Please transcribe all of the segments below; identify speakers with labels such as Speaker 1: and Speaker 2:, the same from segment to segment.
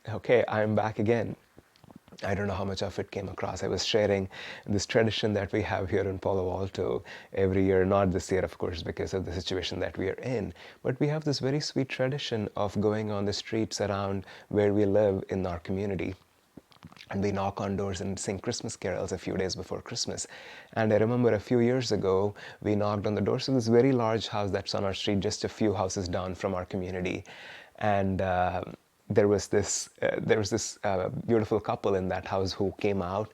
Speaker 1: Okay, I'm back again. I don't know how much of it came across. I was sharing this tradition that we have here in Palo Alto every year, not this year, of course, because of the situation that we are in, but we have this very sweet tradition of going on the streets around where we live in our community. And we knock on doors and sing Christmas carols a few days before Christmas. And I remember a few years ago, we knocked on the doors of this very large house that's on our street, just a few houses down from our community. And there was this beautiful couple in that house who came out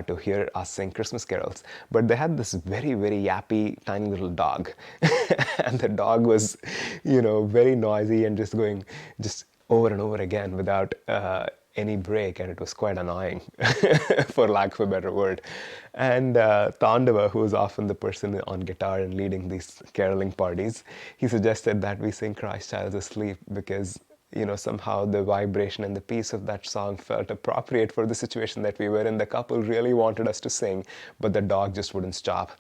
Speaker 1: to hear us sing Christmas carols. But they had this very, very yappy, tiny little dog. And the dog was, very noisy and just going just over and over again without any break, and it was quite annoying, for lack of a better word. And Tandava, who is often the person on guitar and leading these caroling parties, he suggested that we sing Christ Child Asleep because somehow the vibration and the peace of that song felt appropriate for the situation that we were in. The couple really wanted us to sing, but the dog just wouldn't stop.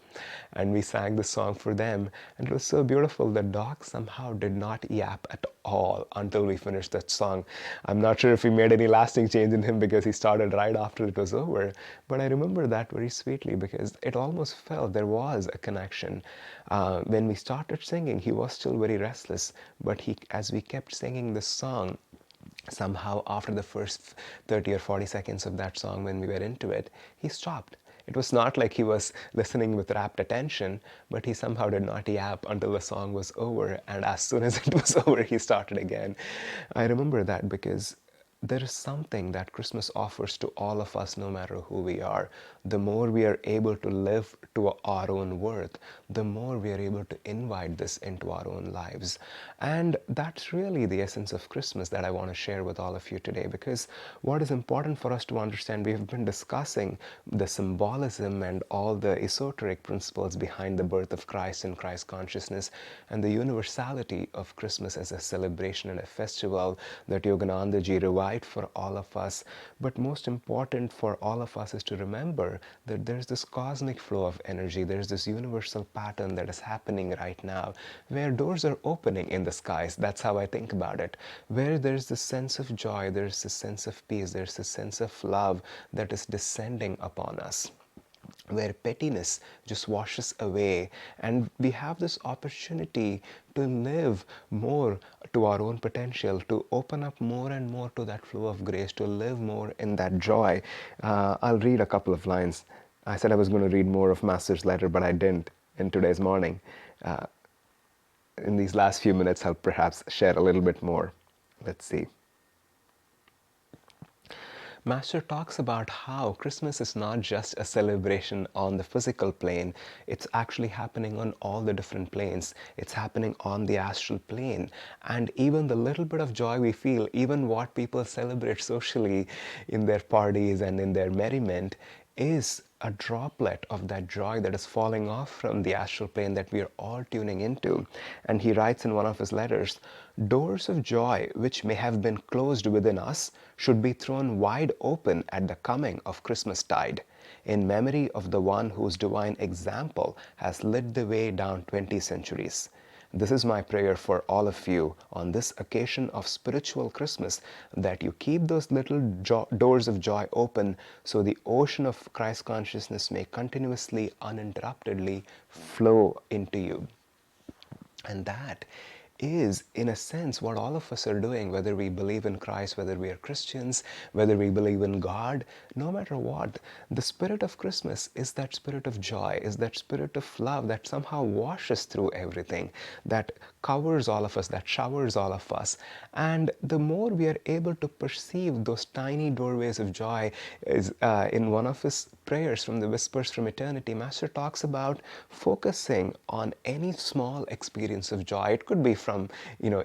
Speaker 1: And we sang the song for them, and it was so beautiful. The dog somehow did not yap at all until we finished that song. I'm not sure if we made any lasting change in him because he started right after it was over, but I remember that very sweetly because it almost felt there was a connection. When we started singing, he was still very restless, but as we kept singing this song, somehow after the first 30 or 40 seconds of that song, when we were into it, he stopped. It was not like he was listening with rapt attention, but he somehow did not yap until the song was over, and as soon as it was over, he started again. I remember that because there is something that Christmas offers to all of us, no matter who we are. The more we are able to live to our own worth, the more we are able to invite this into our own lives. And that's really the essence of Christmas that I want to share with all of you today, because what is important for us to understand, we've been discussing the symbolism and all the esoteric principles behind the birth of Christ and Christ consciousness, and the universality of Christmas as a celebration and a festival that Yogananda ji revived for all of us. But most important for all of us is to remember that there's this cosmic flow of energy, there's this universal pattern that is happening right now, where doors are opening in the skies. That's how I think about it. Where there's this sense of joy, there's this sense of peace, there's this sense of love that is descending upon us, where pettiness just washes away, and we have this opportunity to live more to our own potential, to open up more and more to that flow of grace, to live more in that joy. I'll read a couple of lines. I said I was going to read more of Master's letter, but I didn't in today's morning. In these last few minutes, I'll perhaps share a little bit more. Let's see. Master talks about how Christmas is not just a celebration on the physical plane, it's actually happening on all the different planes. It's happening on the astral plane. And even the little bit of joy we feel, even what people celebrate socially in their parties and in their merriment, is a droplet of that joy that is falling off from the astral plane that we are all tuning into. And he writes in one of his letters, doors of joy which may have been closed within us should be thrown wide open at the coming of Christmas tide, in memory of the one whose divine example has lit the way down 20 centuries. This is my prayer for all of you on this occasion of spiritual Christmas, that you keep those little doors of joy open so the ocean of Christ consciousness may continuously, uninterruptedly flow into you. And that is, in a sense, what all of us are doing, whether we believe in Christ, whether we are Christians, whether we believe in God, no matter what. The spirit of Christmas is that spirit of joy, is that spirit of love that somehow washes through everything, that covers all of us, that showers all of us. And the more we are able to perceive those tiny doorways of joy, is in one of his prayers from the Whispers from Eternity, Master talks about focusing on any small experience of joy. It could be from,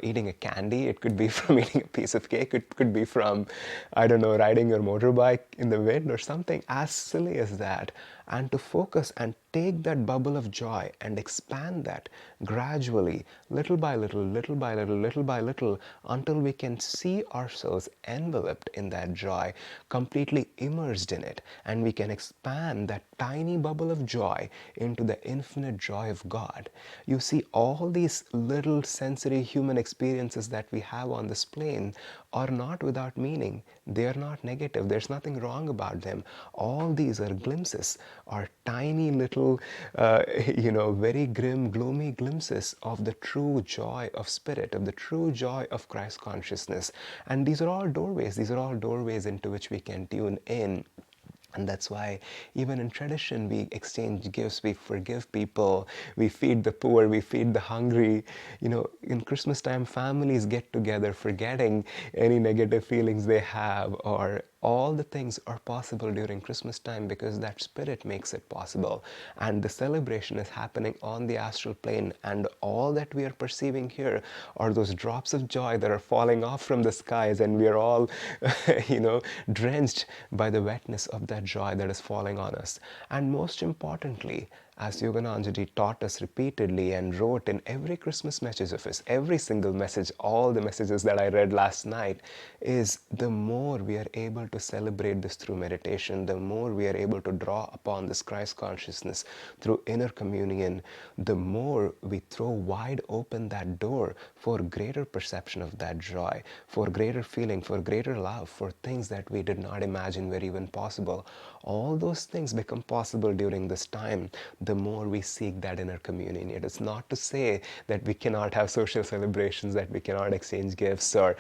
Speaker 1: eating a candy. It could be from eating a piece of cake. It could be from, I don't know, riding your motorbike in the wind or something as silly as that. and to focus and take that bubble of joy and expand that gradually, little by little, little by little, little by little, until we can see ourselves enveloped in that joy, completely immersed in it, and we can expand that tiny bubble of joy into the infinite joy of God. You see, all these little sensory human experiences that we have on this plane are not without meaning. They are not negative. There's nothing wrong about them. All these are glimpses, are tiny little, very grim, gloomy glimpses of the true joy of spirit, of the true joy of Christ consciousness. And these are all doorways. These are all doorways into which we can tune in. And that's why even in tradition we exchange gifts, we forgive people, we feed the poor, we feed the hungry. In Christmas time, families get together forgetting any negative feelings they have, or all the things are possible during Christmas time because that spirit makes it possible. And the celebration is happening on the astral plane, and all that we are perceiving here are those drops of joy that are falling off from the skies, and we are all, drenched by the wetness of that joy that is falling on us. And most importantly, as Yogananda taught us repeatedly and wrote in every Christmas message of his, every single message, all the messages that I read last night, is the more we are able to celebrate this through meditation, the more we are able to draw upon this Christ consciousness through inner communion, the more we throw wide open that door for greater perception of that joy, for greater feeling, for greater love, for things that we did not imagine were even possible. All those things become possible during this time, the more we seek that inner communion. It is not to say that we cannot have social celebrations, that we cannot exchange gifts or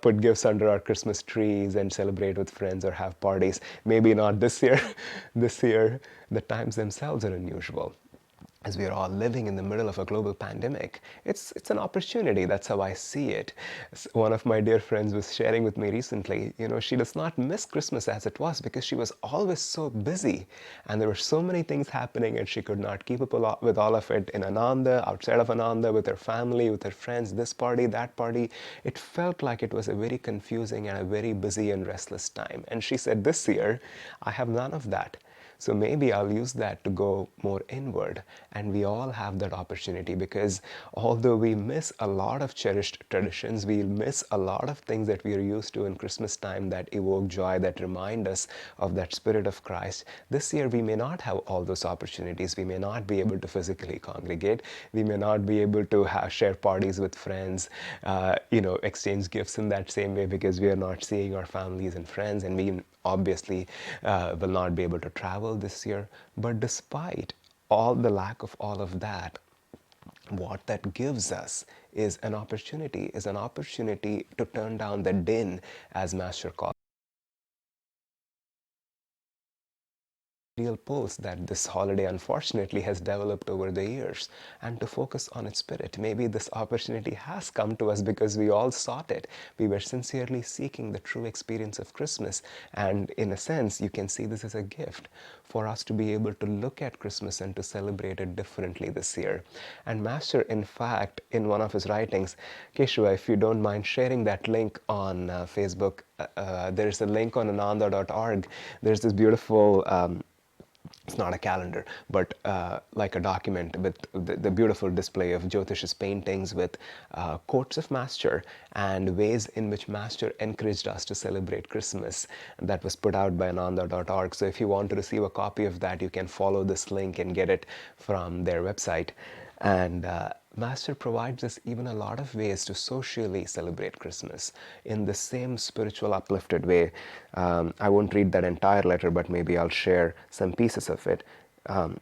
Speaker 1: put gifts under our Christmas trees and celebrate with friends or have parties. Maybe not this year. This year, the times themselves are unusual. As we are all living in the middle of a global pandemic, it's an opportunity. That's how I see it. One of my dear friends was sharing with me recently, she does not miss Christmas as it was because she was always so busy, and there were so many things happening, and she could not keep up with all of it in Ananda, outside of Ananda, with her family, with her friends, this party, that party. It felt like it was a very confusing and a very busy and restless time. And she said, this year, I have none of that. So maybe I'll use that to go more inward. And we all have that opportunity, because although we miss a lot of cherished traditions, we miss a lot of things that we are used to in Christmas time that evoke joy, that remind us of that spirit of Christ. This year we may not have all those opportunities. We may not be able to physically congregate. We may not be able to share parties with friends, exchange gifts in that same way, because we are not seeing our families and friends, and we obviously will not be able to travel this year. But despite all the lack of all of that, what that gives us is an opportunity to turn down the din, as Master calls real pulse that this holiday unfortunately has developed over the years, and to focus on its spirit. Maybe this opportunity has come to us because we all sought it. We were sincerely seeking the true experience of Christmas, and in a sense you can see this as a gift for us to be able to look at Christmas and to celebrate it differently this year. And Master, in fact, in one of his writings, Keshava, if you don't mind sharing that link on Facebook, there's a link on ananda.org. There's this beautiful it's not a calendar, but like a document with the beautiful display of Jyotish's paintings with quotes of Master and ways in which Master encouraged us to celebrate Christmas. And that was put out by Ananda.org. So if you want to receive a copy of that, you can follow this link and get it from their website. And Master provides us even a lot of ways to socially celebrate Christmas in the same spiritual, uplifted way. I won't read that entire letter, but maybe I'll share some pieces of it.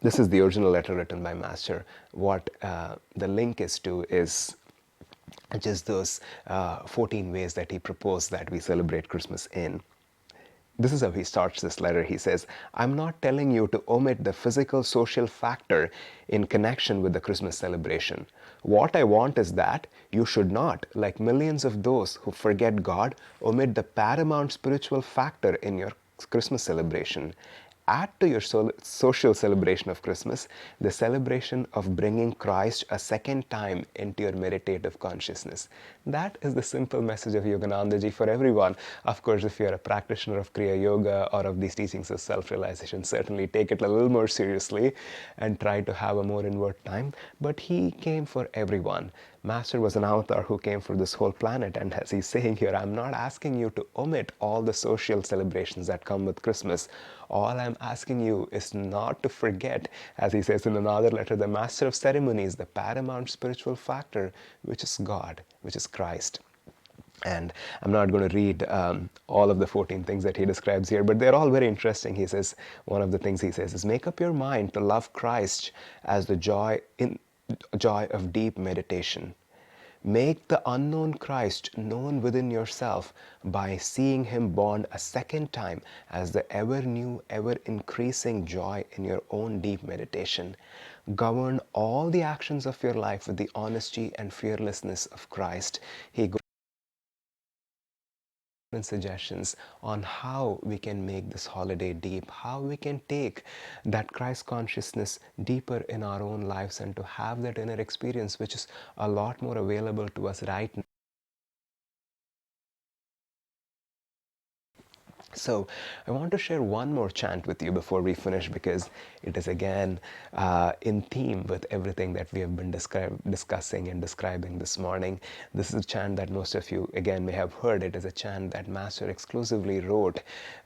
Speaker 1: This is the original letter written by Master. What the link is to is just those 14 ways that he proposed that we celebrate Christmas in. This is how he starts this letter. He says, I'm not telling you to omit the physical social factor in connection with the Christmas celebration. What I want is that you should not, like millions of those who forget God, omit the paramount spiritual factor in your Christmas celebration. add to your social celebration of Christmas the celebration of bringing Christ a second time into your meditative consciousness. That is the simple message of Yogananda ji for everyone. Of course, if you're a practitioner of Kriya Yoga or of these teachings of self-realization, certainly take it a little more seriously and try to have a more inward time. But he came for everyone. Master was an avatar who came for this whole planet, and as he's saying here, I'm not asking you to omit all the social celebrations that come with Christmas. All I'm asking you is not to forget, as he says in another letter, the master of ceremonies, the paramount spiritual factor, which is God, which is Christ. And I'm not going to read all of the 14 things that he describes here, but they're all very interesting. He says, one of the things he says is, make up your mind to love Christ as the joy of deep meditation. Make the unknown Christ known within yourself by seeing him born a second time as the ever new, ever increasing joy in your own deep meditation. Govern all the actions of your life with the honesty and fearlessness of Christ. He goes and suggestions on how we can make this holiday deep, how we can take that Christ consciousness deeper in our own lives and to have that inner experience which is a lot more available to us right now. So I want to share one more chant with you before we finish, because it is again in theme with everything that we have been discussing and describing this morning. This is a chant that most of you again may have heard. It is a chant that Master exclusively wrote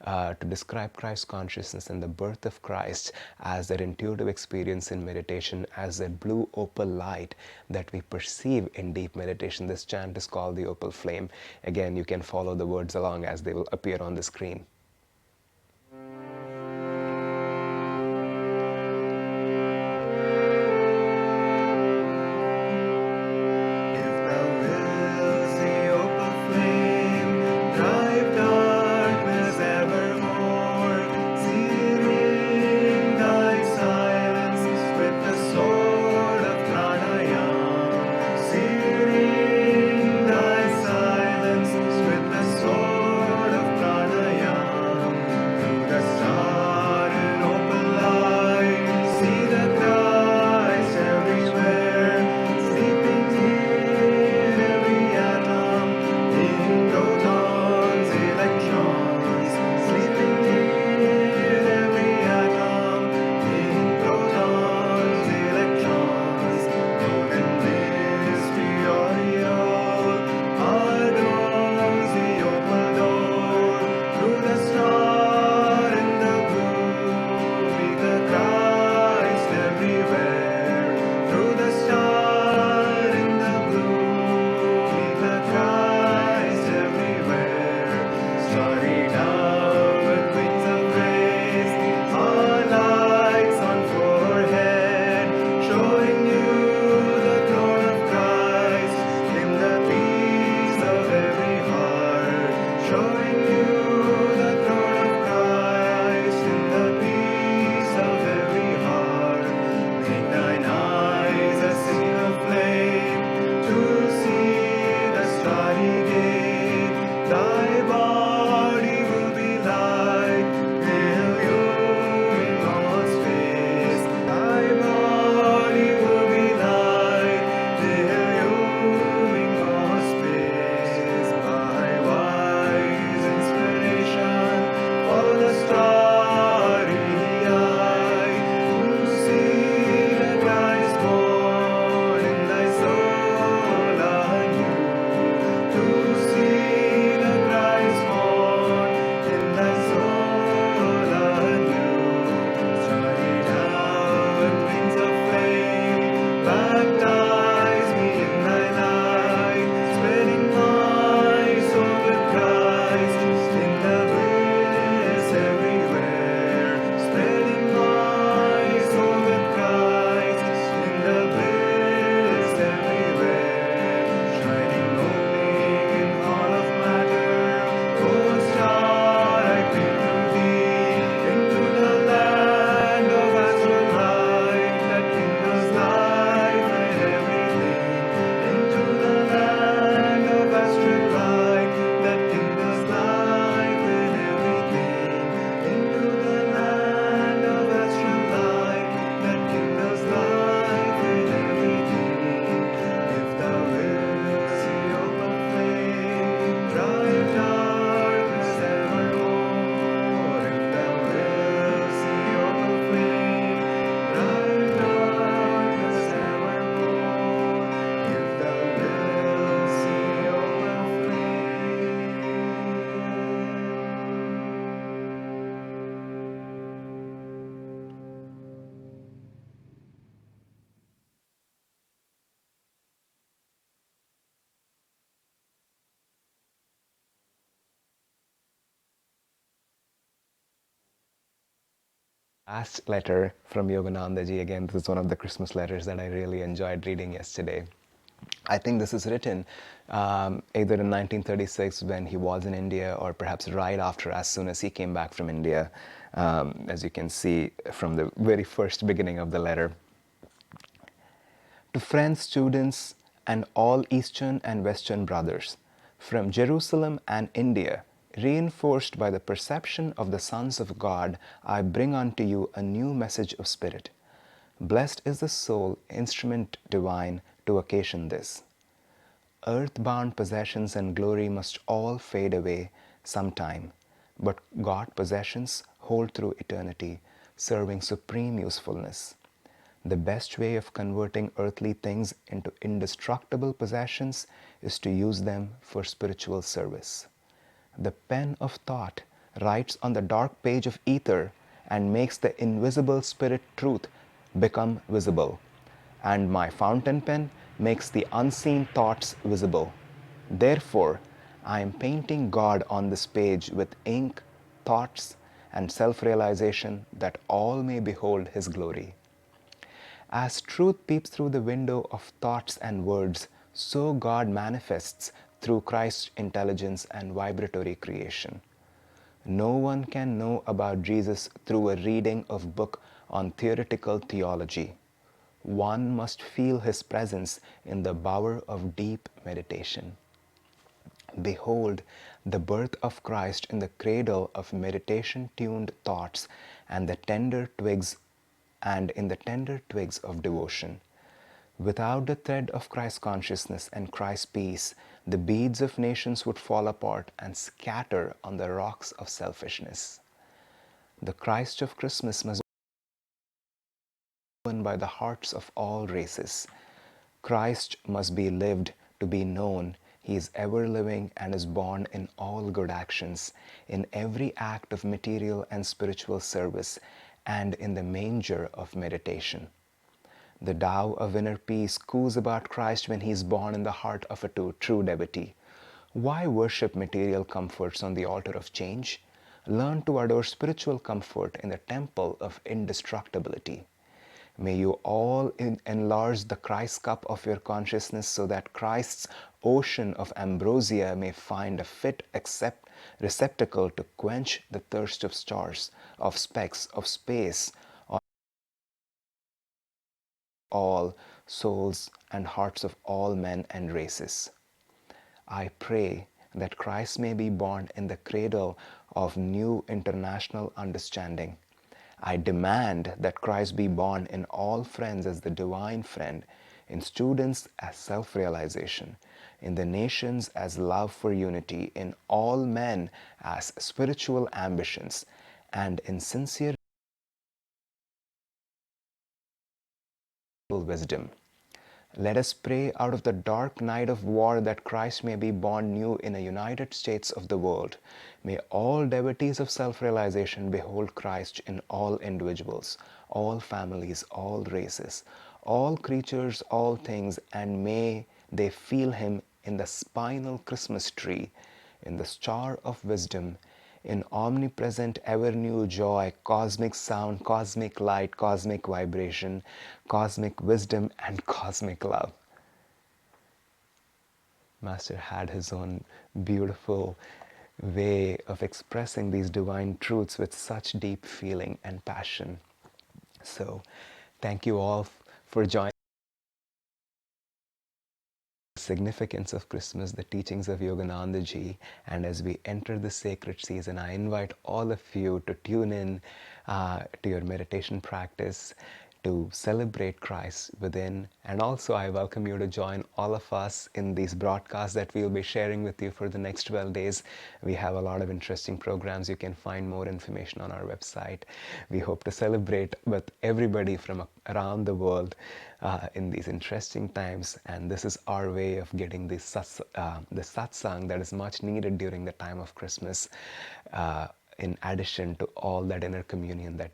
Speaker 1: to describe Christ consciousness and the birth of Christ as that intuitive experience in meditation, as that blue opal light that we perceive in deep meditation. This chant is called the Opal Flame. Again, you can follow the words along as they will appear on the screen. Last letter from Yogananda ji. Again, this is one of the Christmas letters that I really enjoyed reading yesterday. I think this is written either in 1936 when he was in India, or perhaps right after, as soon as he came back from India, as you can see from the very first beginning of the letter. To friends, students, and all Eastern and Western brothers, from Jerusalem and India, reinforced by the perception of the sons of God, I bring unto you a new message of spirit. Blessed is the soul, instrument divine, to occasion this. Earth-bound possessions and glory must all fade away sometime, but God possessions hold through eternity, serving supreme usefulness. The best way of converting earthly things into indestructible possessions is to use them for spiritual service. The pen of thought writes on the dark page of ether and makes the invisible spirit truth become visible. And my fountain pen makes the unseen thoughts visible. Therefore, I am painting God on this page with ink, thoughts, and self-realization that all may behold His glory. As truth peeps through the window of thoughts and words, so God manifests through Christ's intelligence and vibratory creation. No one can know about Jesus through a reading of book on theoretical theology. One must feel His presence in the bower of deep meditation. Behold the birth of Christ in the cradle of meditation-tuned thoughts and in the tender twigs of devotion. Without the thread of Christ consciousness and Christ peace, the beads of nations would fall apart and scatter on the rocks of selfishness. The Christ of Christmas must be known by the hearts of all races. Christ must be lived to be known. He is ever living and is born in all good actions, in every act of material and spiritual service, and in the manger of meditation. The Tao of inner peace coos about Christ when he is born in the heart of a true devotee. Why worship material comforts on the altar of change? Learn to adore spiritual comfort in the temple of indestructibility. May you all enlarge the Christ cup of your consciousness so that Christ's ocean of ambrosia may find a fit receptacle to quench the thirst of stars, of specks, of space, of all souls and hearts of all men and races. I pray that Christ may be born in the cradle of new international understanding. I demand that Christ be born in all friends as the divine friend, in students as self-realization, in the nations as love for unity, in all men as spiritual ambitions, and in sincere wisdom. Let us pray out of the dark night of war that Christ may be born new in the United States of the world. May all devotees of self-realization behold Christ in all individuals, all families, all races, all creatures, all things, and may they feel Him in the spinal Christmas tree, in the star of wisdom, in omnipresent ever-new joy, cosmic sound, cosmic light, cosmic vibration, cosmic wisdom, and cosmic love. Master had his own beautiful way of expressing these divine truths with such deep feeling and passion. So, thank you all for joining. Significance of Christmas, the teachings of Yogananda ji, and as we enter the sacred season, I invite all of you to tune in to your meditation practice, to celebrate Christ within, and also I welcome you to join all of us in these broadcasts that we'll be sharing with you for the next 12 days. We have a lot of interesting programs. You can find more information on our website. We hope to celebrate with everybody from around the world in these interesting times, and this is our way of getting the satsang that is much needed during the time of Christmas, in addition to all that inner communion that